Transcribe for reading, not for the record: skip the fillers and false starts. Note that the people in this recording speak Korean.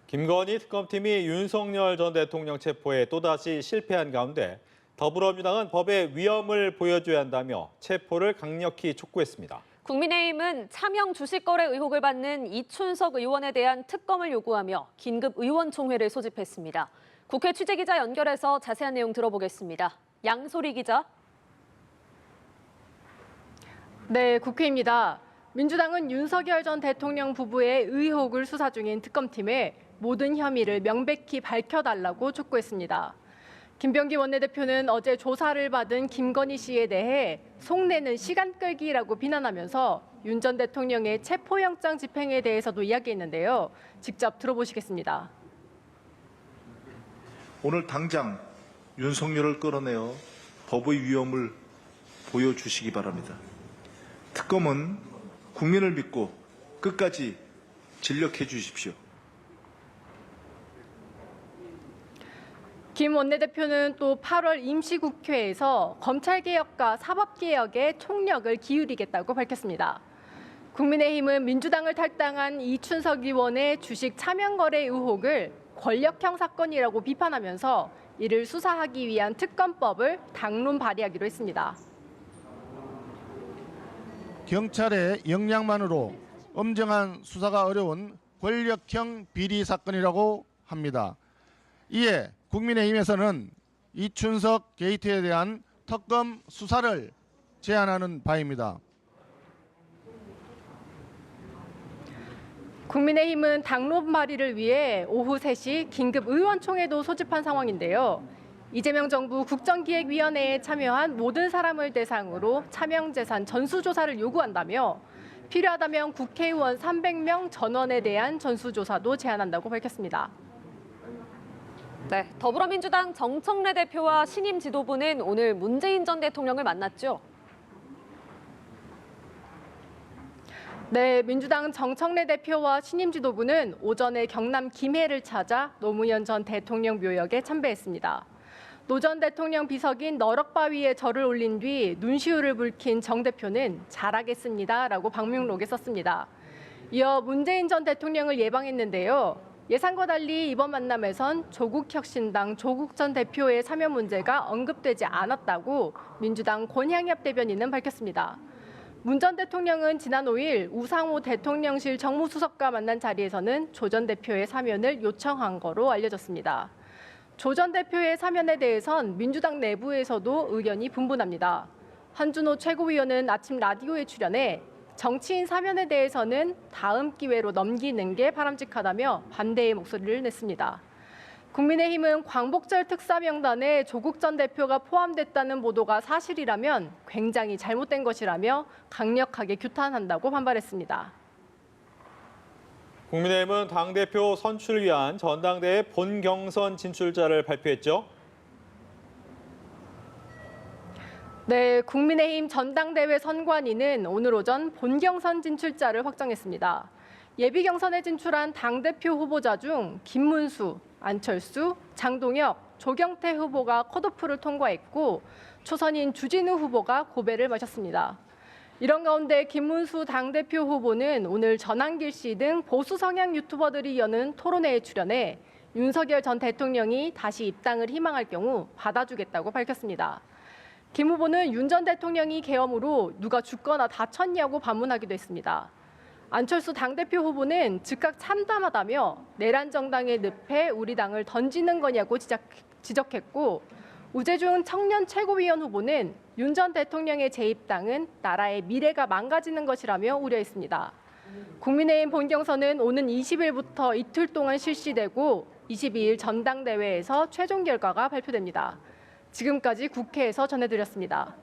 김건희 특검팀이 윤석열 전 대통령 체포에 또다시 실패한 가운데 더불어민주당은 법의 위험을 보여줘야 한다며 체포를 강력히 촉구했습니다. 국민의힘은 차명 주식 거래 의혹을 받는 이춘석 의원에 대한 특검을 요구하며 긴급 의원총회를 소집했습니다. 국회 취재기자 연결해서 자세한 내용 들어보겠습니다. 양소리 기자. 네, 국회입니다. 민주당은 윤석열 전 대통령 부부의 의혹을 수사 중인 특검팀에 모든 혐의를 명백히 밝혀달라고 촉구했습니다. 김병기 원내대표는 어제 조사를 받은 김건희 씨에 대해 속내는 시간 끌기라고 비난하면서 윤 전 대통령의 체포영장 집행에 대해서도 이야기했는데요. 직접 들어보시겠습니다. 오늘 당장 윤석열을 끌어내어 법의 위험을 보여주시기 바랍니다. 특검은 국민을 믿고 끝까지 진력해 주십시오. 김 원내대표는 또 8월 임시국회에서 검찰개혁과 사법개혁에 총력을 기울이겠다고 밝혔습니다. 국민의힘은 민주당을 탈당한 이춘석 의원의 주식 차명거래 의혹을 권력형 사건이라고 비판하면서 이를 수사하기 위한 특검법을 당론 발의하기로 했습니다. 경찰의 역량만으로 엄정한 수사가 어려운 권력형 비리 사건이라고 합니다. 이에 국민의힘에서는 이춘석 게이트에 대한 특검 수사를 제안하는 바입니다. 국민의힘은 당론 발의를 위해 오후 3시 긴급 의원총회도 소집한 상황인데요. 이재명 정부 국정기획위원회에 참여한 모든 사람을 대상으로 차명재산 전수조사를 요구한다며 필요하다면 국회의원 300명 전원에 대한 전수조사도 제안한다고 밝혔습니다. 네, 더불어민주당 정청래 대표와 신임 지도부는 오늘 문재인 전 대통령을 만났죠. 네, 민주당 정청래 대표와 신임 지도부는 오전에 경남 김해를 찾아 노무현 전 대통령 묘역에 참배했습니다. 노 전 대통령 비석인 너럭바위에 절을 올린 뒤 눈시울을 붉힌 정 대표는 잘하겠습니다라고 방명록에 썼습니다. 이어 문재인 전 대통령을 예방했는데요. 예상과 달리 이번 만남에선 조국혁신당 조국 전 대표의 사면 문제가 언급되지 않았다고 민주당 권향엽 대변인은 밝혔습니다. 문 전 대통령은 지난 5일 우상호 대통령실 정무수석과 만난 자리에서는 조 전 대표의 사면을 요청한 거로 알려졌습니다. 조 전 대표의 사면에 대해선 민주당 내부에서도 의견이 분분합니다. 한준호 최고위원은 아침 라디오에 출연해 정치인 사면에 대해서는 다음 기회로 넘기는 게 바람직하다며 반대의 목소리를 냈습니다. 국민의힘은 광복절 특사 명단에 조국 전 대표가 포함됐다는 보도가 사실이라면 굉장히 잘못된 것이라며 강력하게 규탄한다고 반발했습니다. 국민의힘은 당대표 선출을 위한 전당대회 본경선 진출자를 발표했죠. 네, 국민의힘 전당대회 선관위는 오늘 오전 본경선 진출자를 확정했습니다. 예비경선에 진출한 당대표 후보자 중 김문수, 안철수, 장동혁, 조경태 후보가 컷오프를 통과했고 초선인 주진우 후보가 고배를 마셨습니다. 이런 가운데 김문수 당대표 후보는 오늘 전한길 씨 등 보수 성향 유튜버들이 여는 토론회에 출연해 윤석열 전 대통령이 다시 입당을 희망할 경우 받아주겠다고 밝혔습니다. 김 후보는 윤 전 대통령이 계엄으로 누가 죽거나 다쳤냐고 반문하기도 했습니다. 안철수 당대표 후보는 즉각 참담하다며 내란 정당의 늪에 우리 당을 던지는 거냐고 지적했고 우재중 청년 최고위원 후보는 윤 전 대통령의 재입당은 나라의 미래가 망가지는 것이라며 우려했습니다. 국민의힘 본경선은 오는 20일부터 이틀 동안 실시되고 22일 전당대회에서 최종 결과가 발표됩니다. 지금까지 국회에서 전해드렸습니다.